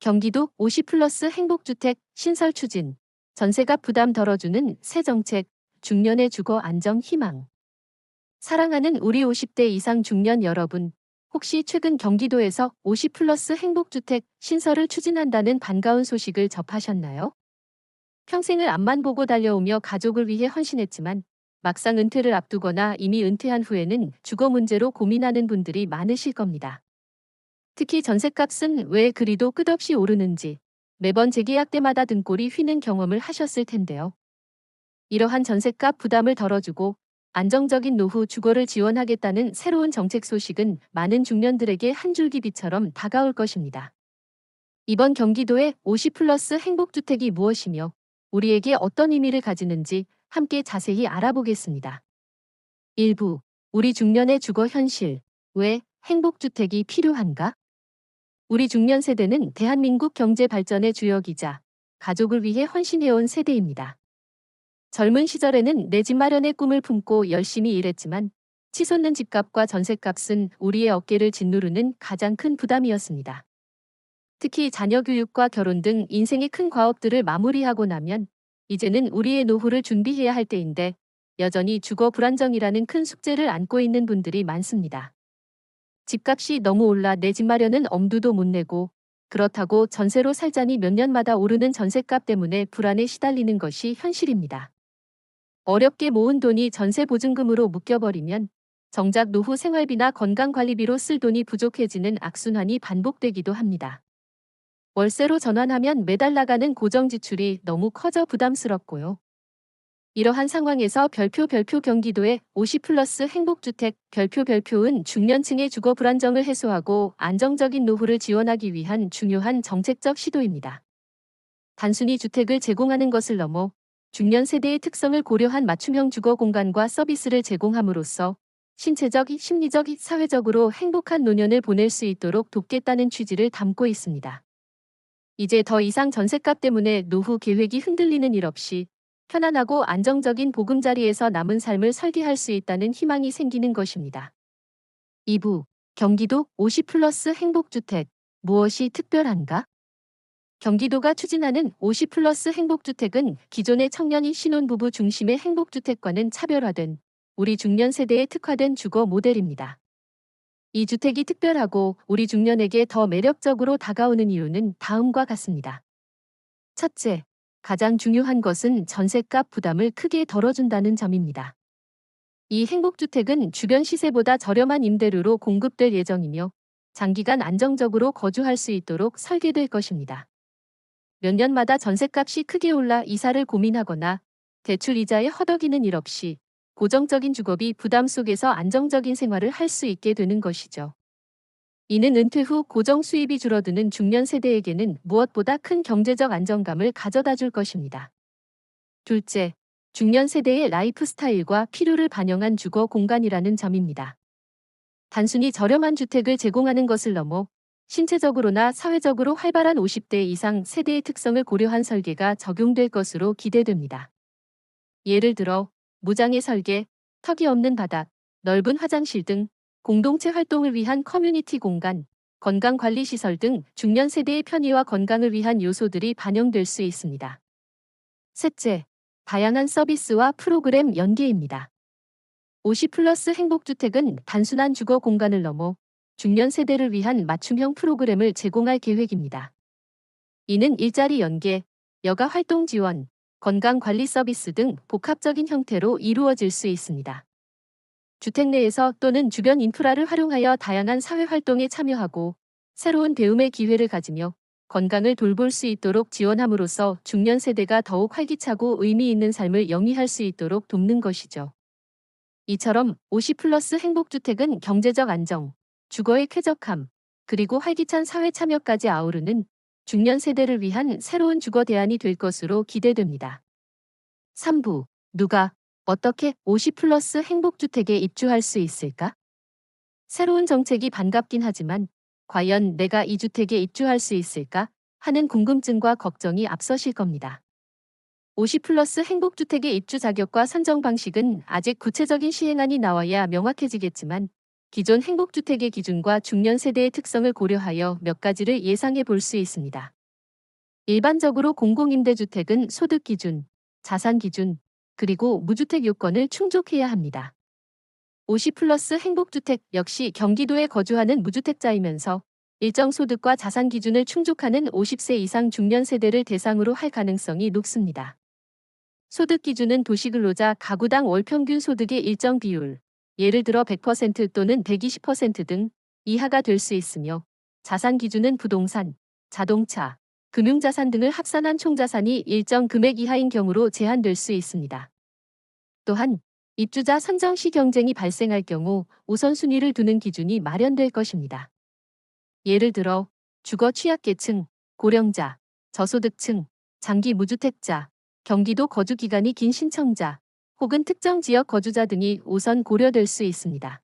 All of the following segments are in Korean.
경기도 50플러스 행복주택 신설 추진, 전세값 부담 덜어주는 새 정책, 중년의 주거 안정 희망. 사랑하는 우리 50대 이상 중년 여러분, 혹시 최근 경기도에서 50플러스 행복주택 신설을 추진한다는 반가운 소식을 접하셨나요? 평생을 앞만 보고 달려오며 가족을 위해 헌신했지만 막상 은퇴를 앞두거나 이미 은퇴한 후에는 주거 문제로 고민하는 분들이 많으실 겁니다. 특히 전셋값은 왜 그리도 끝없이 오르는지 매번 재계약 때마다 등골이 휘는 경험을 하셨을 텐데요. 이러한 전셋값 부담을 덜어주고 안정적인 노후 주거를 지원하겠다는 새로운 정책 소식은 많은 중년들에게 한 줄기 빛처럼 다가올 것입니다. 이번 경기도의 50플러스 행복주택이 무엇이며 우리에게 어떤 의미를 가지는지 함께 자세히 알아보겠습니다. 일부 우리 중년의 주거 현실, 왜 행복주택이 필요한가? 우리 중년 세대는 대한민국 경제 발전의 주역이자 가족을 위해 헌신해온 세대입니다. 젊은 시절에는 내 집 마련의 꿈을 품고 열심히 일했지만 치솟는 집값과 전셋값은 우리의 어깨를 짓누르는 가장 큰 부담이었습니다. 특히 자녀 교육과 결혼 등 인생의 큰 과업들을 마무리하고 나면 이제는 우리의 노후를 준비해야 할 때인데 여전히 주거 불안정이라는 큰 숙제를 안고 있는 분들이 많습니다. 집값이 너무 올라 내 집 마련은 엄두도 못 내고 그렇다고 전세로 살자니 몇 년마다 오르는 전셋값 때문에 불안에 시달리는 것이 현실입니다. 어렵게 모은 돈이 전세 보증금으로 묶여버리면 정작 노후 생활비나 건강관리비로 쓸 돈이 부족해지는 악순환이 반복되기도 합니다. 월세로 전환하면 매달 나가는 고정지출이 너무 커져 부담스럽고요. 이러한 상황에서 별표 경기도의 50플러스 행복주택 별표은 중년층의 주거 불안정을 해소하고 안정적인 노후를 지원하기 위한 중요한 정책적 시도입니다. 단순히 주택을 제공하는 것을 넘어 중년 세대의 특성을 고려한 맞춤형 주거 공간과 서비스를 제공함으로써 신체적, 심리적, 사회적으로 행복한 노년을 보낼 수 있도록 돕겠다는 취지를 담고 있습니다. 이제 더 이상 전셋값 때문에 노후 계획이 흔들리는 일 없이 편안하고 안정적인 보금자리에서 남은 삶을 설계할 수 있다는 희망이 생기는 것입니다. 2부 경기도 50플러스 행복주택 무엇이 특별한가? 경기도가 추진하는 50플러스 행복주택은 기존의 청년이 신혼부부 중심의 행복주택과는 차별화된 우리 중년 세대에 특화된 주거 모델입니다. 이 주택이 특별하고 우리 중년에게 더 매력적으로 다가오는 이유는 다음과 같습니다. 첫째, 가장 중요한 것은 전셋값 부담을 크게 덜어준다는 점입니다. 이 행복주택은 주변 시세보다 저렴한 임대료로 공급될 예정이며 장기간 안정적으로 거주할 수 있도록 설계될 것입니다. 몇 년마다 전셋값이 크게 올라 이사를 고민하거나 대출 이자에 허덕이는 일 없이 고정적인 주거비 부담 속에서 안정적인 생활을 할 수 있게 되는 것이죠. 이는 은퇴 후 고정 수입이 줄어드는 중년 세대에게는 무엇보다 큰 경제적 안정감을 가져다 줄 것입니다. 둘째, 중년 세대의 라이프 스타일과 필요를 반영한 주거 공간이라는 점입니다. 단순히 저렴한 주택을 제공하는 것을 넘어 신체적으로나 사회적으로 활발한 50대 이상 세대의 특성을 고려한 설계가 적용될 것으로 기대됩니다. 예를 들어 무장의 설계, 턱이 없는 바닥, 넓은 화장실 등 공동체 활동을 위한 커뮤니티 공간, 건강관리시설 등 중년 세대의 편의와 건강을 위한 요소들이 반영될 수 있습니다. 셋째, 다양한 서비스와 프로그램 연계입니다. 50플러스 행복주택은 단순한 주거 공간을 넘어 중년 세대를 위한 맞춤형 프로그램을 제공할 계획입니다. 이는 일자리 연계, 여가 활동 지원, 건강관리 서비스 등 복합적인 형태로 이루어질 수 있습니다. 주택 내에서 또는 주변 인프라를 활용하여 다양한 사회활동에 참여하고 새로운 배움의 기회를 가지며 건강을 돌볼 수 있도록 지원함으로써 중년 세대가 더욱 활기차고 의미 있는 삶을 영위할 수 있도록 돕는 것이죠. 이처럼 50플러스 행복주택은 경제적 안정, 주거의 쾌적함, 그리고 활기찬 사회 참여까지 아우르는 중년 세대를 위한 새로운 주거 대안이 될 것으로 기대됩니다. 3부 누가 어떻게 50플러스 행복주택에 입주할 수 있을까? 새로운 정책이 반갑긴 하지만 과연 내가 이 주택에 입주할 수 있을까 하는 궁금증과 걱정이 앞서실 겁니다. 50플러스 행복주택의 입주 자격과 선정 방식은 아직 구체적인 시행안이 나와야 명확해지겠지만 기존 행복주택의 기준과 중년 세대의 특성을 고려하여 몇 가지를 예상해 볼 수 있습니다. 일반적으로 공공임대주택은 소득 기준, 자산 기준, 그리고 무주택 요건을 충족해야 합니다. 50 플러스 행복주택 역시 경기도에 거주하는 무주택자이면서 일정 소득과 자산 기준을 충족하는 50세 이상 중년 세대를 대상으로 할 가능성이 높습니다. 소득 기준은 도시근로자 가구당 월 평균 소득의 일정 비율, 예를 들어 100% 또는 120% 등 이하가 될 수 있으며, 자산 기준은 부동산, 자동차, 금융자산 등을 합산한 총자산이 일정 금액 이하인 경우로 제한될 수 있습니다. 또한 입주자 선정 시 경쟁이 발생할 경우 우선순위를 두는 기준이 마련될 것입니다. 예를 들어 주거 취약계층, 고령자, 저소득층, 장기 무주택자, 경기도 거주 기간이 긴 신청자, 혹은 특정 지역 거주자 등이 우선 고려될 수 있습니다.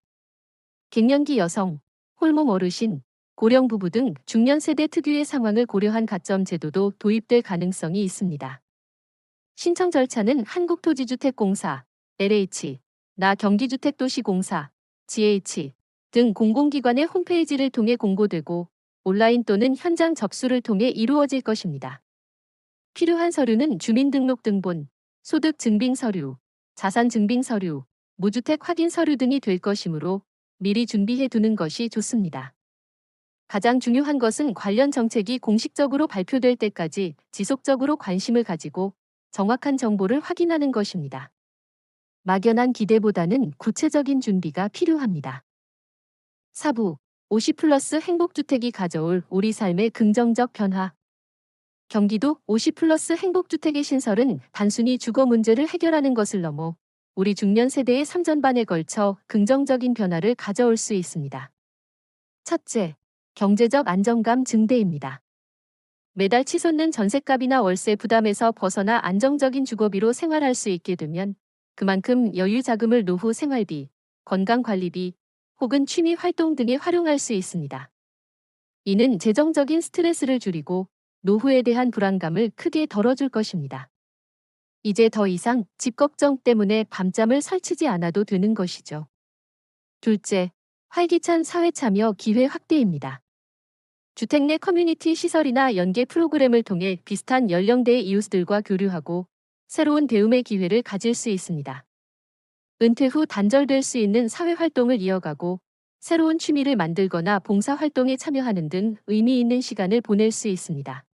갱년기 여성, 홀몸 어르신, 고령 부부 등 중년 세대 특유의 상황을 고려한 가점 제도도 도입될 가능성이 있습니다. 신청 절차는 한국토지주택공사, LH, 나 경기주택도시공사, GH 등 공공기관의 홈페이지를 통해 공고되고 온라인 또는 현장 접수를 통해 이루어질 것입니다. 필요한 서류는 주민등록등본, 소득증빙서류, 자산증빙서류, 무주택 확인서류 등이 될 것이므로 미리 준비해 두는 것이 좋습니다. 가장 중요한 것은 관련 정책이 공식적으로 발표될 때까지 지속적으로 관심을 가지고 정확한 정보를 확인하는 것입니다. 막연한 기대보다는 구체적인 준비가 필요합니다. 4부 50 플러스 행복주택이 가져올 우리 삶의 긍정적 변화. 경기도 50 플러스 행복주택의 신설은 단순히 주거 문제를 해결하는 것을 넘어 우리 중년 세대의 3전반에 걸쳐 긍정적인 변화를 가져올 수 있습니다. 첫째, 경제적 안정감 증대입니다. 매달 치솟는 전셋값이나 월세 부담에서 벗어나 안정적인 주거비로 생활할 수 있게 되면 그만큼 여유 자금을 노후 생활비, 건강관리비, 혹은 취미 활동 등에 활용할 수 있습니다. 이는 재정적인 스트레스를 줄이고 노후에 대한 불안감을 크게 덜어줄 것입니다. 이제 더 이상 집 걱정 때문에 밤잠을 설치지 않아도 되는 것이죠. 둘째, 활기찬 사회 참여 기회 확대입니다. 주택 내 커뮤니티 시설이나 연계 프로그램을 통해 비슷한 연령대의 이웃들과 교류하고 새로운 배움의 기회를 가질 수 있습니다. 은퇴 후 단절될 수 있는 사회활동을 이어가고 새로운 취미를 만들거나 봉사활동에 참여하는 등 의미 있는 시간을 보낼 수 있습니다.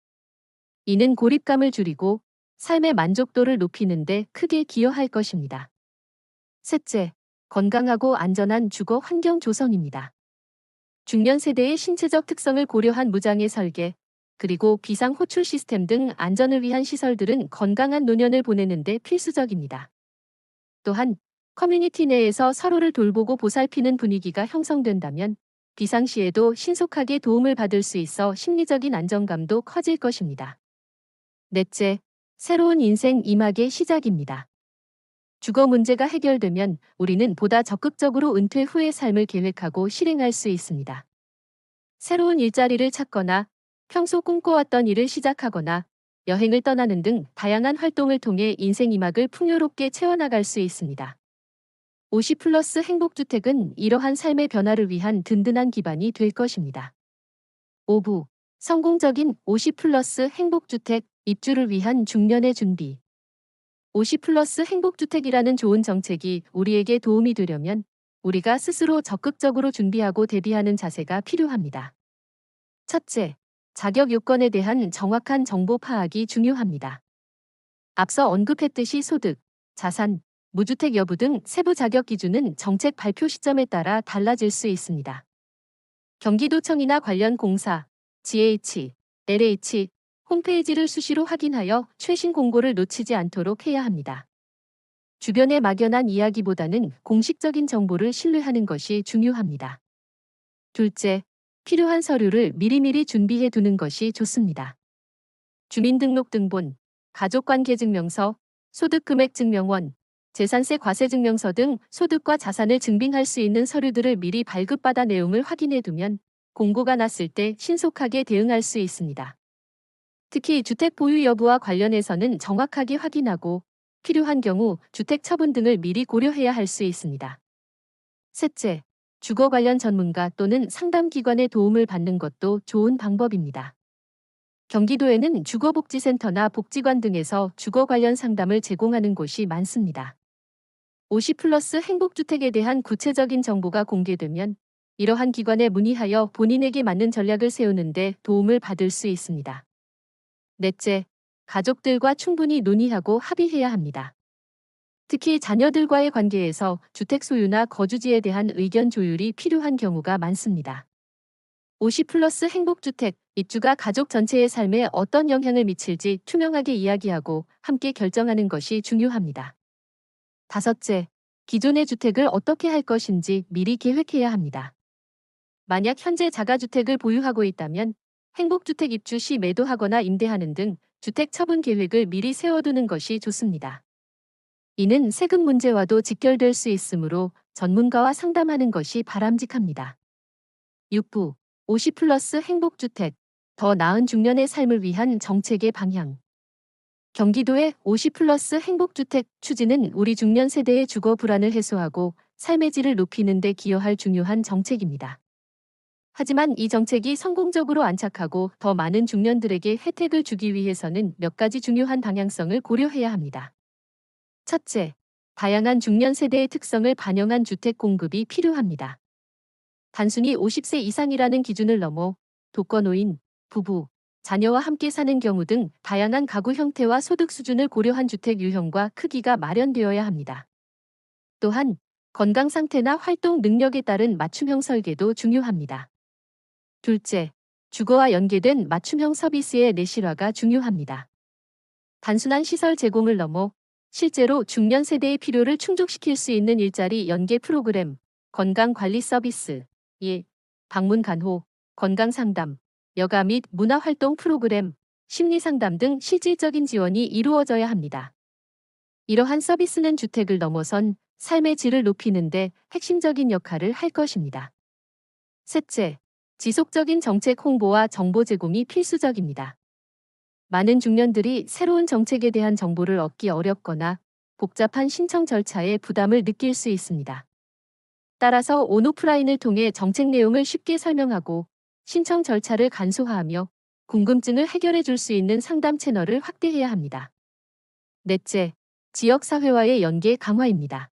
이는 고립감을 줄이고 삶의 만족도를 높이는 데 크게 기여할 것입니다. 셋째, 건강하고 안전한 주거 환경 조성입니다. 중년 세대의 신체적 특성을 고려한 무장애 설계, 그리고 비상 호출 시스템 등 안전을 위한 시설들은 건강한 노년을 보내는 데 필수적입니다. 또한 커뮤니티 내에서 서로를 돌보고 보살피는 분위기가 형성된다면 비상시에도 신속하게 도움을 받을 수 있어 심리적인 안정감도 커질 것입니다. 넷째, 새로운 인생 이막의 시작입니다. 주거 문제가 해결되면 우리는 보다 적극적으로 은퇴 후의 삶을 계획하고 실행할 수 있습니다. 새로운 일자리를 찾거나 평소 꿈꿔왔던 일을 시작하거나 여행을 떠나는 등 다양한 활동을 통해 인생 이막을 풍요롭게 채워나갈 수 있습니다. 50 플러스 행복주택은 이러한 삶의 변화를 위한 든든한 기반이 될 것입니다. 5부 성공적인 50 플러스 행복주택 입주를 위한 중년의 준비. 50 플러스 행복주택이라는 좋은 정책이 우리에게 도움이 되려면 우리가 스스로 적극적으로 준비하고 대비하는 자세가 필요합니다. 첫째, 자격 요건에 대한 정확한 정보 파악이 중요합니다. 앞서 언급했듯이 소득, 자산, 무주택 여부 등 세부 자격 기준은 정책 발표 시점에 따라 달라질 수 있습니다. 경기도청이나 관련 공사, GH, LH, 홈페이지를 수시로 확인하여 최신 공고를 놓치지 않도록 해야 합니다. 주변의 막연한 이야기보다는 공식적인 정보를 신뢰하는 것이 중요합니다. 둘째, 필요한 서류를 미리미리 준비해 두는 것이 좋습니다. 주민등록등본, 가족관계증명서, 소득금액증명원, 재산세 과세증명서 등 소득과 자산을 증빙할 수 있는 서류들을 미리 발급받아 내용을 확인해 두면 공고가 났을 때 신속하게 대응할 수 있습니다. 특히 주택 보유 여부와 관련해서는 정확하게 확인하고 필요한 경우 주택 처분 등을 미리 고려해야 할 수 있습니다. 셋째, 주거 관련 전문가 또는 상담기관의 도움을 받는 것도 좋은 방법입니다. 경기도에는 주거복지센터나 복지관 등에서 주거 관련 상담을 제공하는 곳이 많습니다. 50플러스 행복주택에 대한 구체적인 정보가 공개되면 이러한 기관에 문의하여 본인에게 맞는 전략을 세우는 데 도움을 받을 수 있습니다. 넷째, 가족들과 충분히 논의하고 합의해야 합니다. 특히 자녀들과의 관계에서 주택 소유나 거주지에 대한 의견 조율이 필요한 경우가 많습니다. 50플러스 행복주택, 입주가 가족 전체의 삶에 어떤 영향을 미칠지 투명하게 이야기하고 함께 결정하는 것이 중요합니다. 다섯째, 기존의 주택을 어떻게 할 것인지 미리 계획해야 합니다. 만약 현재 자가주택을 보유하고 있다면 행복주택 입주 시 매도하거나 임대하는 등 주택 처분 계획을 미리 세워두는 것이 좋습니다. 이는 세금 문제와도 직결될 수 있으므로 전문가와 상담하는 것이 바람직합니다. 6부 50플러스 행복주택, 더 나은 중년의 삶을 위한 정책의 방향. 경기도의 50플러스 행복주택 추진은 우리 중년 세대의 주거 불안을 해소하고 삶의 질을 높이는 데 기여할 중요한 정책입니다. 하지만 이 정책이 성공적으로 안착하고 더 많은 중년들에게 혜택을 주기 위해서는 몇 가지 중요한 방향성을 고려해야 합니다. 첫째, 다양한 중년 세대의 특성을 반영한 주택 공급이 필요합니다. 단순히 50세 이상이라는 기준을 넘어 독거노인, 부부, 자녀와 함께 사는 경우 등 다양한 가구 형태와 소득 수준을 고려한 주택 유형과 크기가 마련되어야 합니다. 또한 건강 상태나 활동 능력에 따른 맞춤형 설계도 중요합니다. 둘째, 주거와 연계된 맞춤형 서비스의 내실화가 중요합니다. 단순한 시설 제공을 넘어 실제로 중년 세대의 필요를 충족시킬 수 있는 일자리 연계 프로그램, 건강관리 서비스, 방문 간호, 건강 상담, 여가 및 문화활동 프로그램, 심리상담 등 실질적인 지원이 이루어져야 합니다. 이러한 서비스는 주택을 넘어선 삶의 질을 높이는 데 핵심적인 역할을 할 것입니다. 셋째, 지속적인 정책 홍보와 정보 제공이 필수적입니다. 많은 중년들이 새로운 정책에 대한 정보를 얻기 어렵거나 복잡한 신청 절차에 부담을 느낄 수 있습니다. 따라서 온오프라인을 통해 정책 내용을 쉽게 설명하고 신청 절차를 간소화하며 궁금증을 해결해 줄 수 있는 상담 채널을 확대해야 합니다. 넷째, 지역사회와의 연계 강화입니다.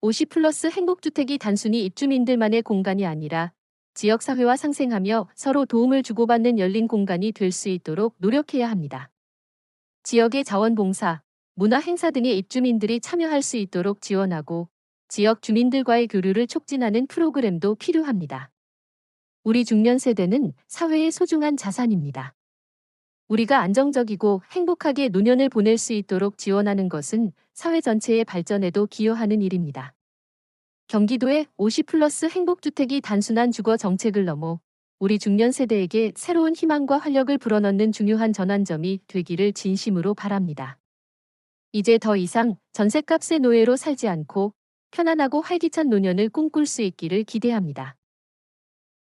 50플러스 행복주택이 단순히 입주민들만의 공간이 아니라 지역사회와 상생하며 서로 도움을 주고받는 열린 공간이 될 수 있도록 노력해야 합니다. 지역의 자원봉사, 문화행사 등의 입주민들이 참여할 수 있도록 지원하고 지역 주민들과의 교류를 촉진하는 프로그램도 필요합니다. 우리 중년 세대는 사회의 소중한 자산입니다. 우리가 안정적이고 행복하게 노년을 보낼 수 있도록 지원하는 것은 사회 전체의 발전에도 기여하는 일입니다. 경기도의 50플러스 행복주택이 단순한 주거 정책을 넘어 우리 중년 세대에게 새로운 희망과 활력을 불어넣는 중요한 전환점이 되기를 진심으로 바랍니다. 이제 더 이상 전셋값의 노예로 살지 않고 편안하고 활기찬 노년을 꿈꿀 수 있기를 기대합니다.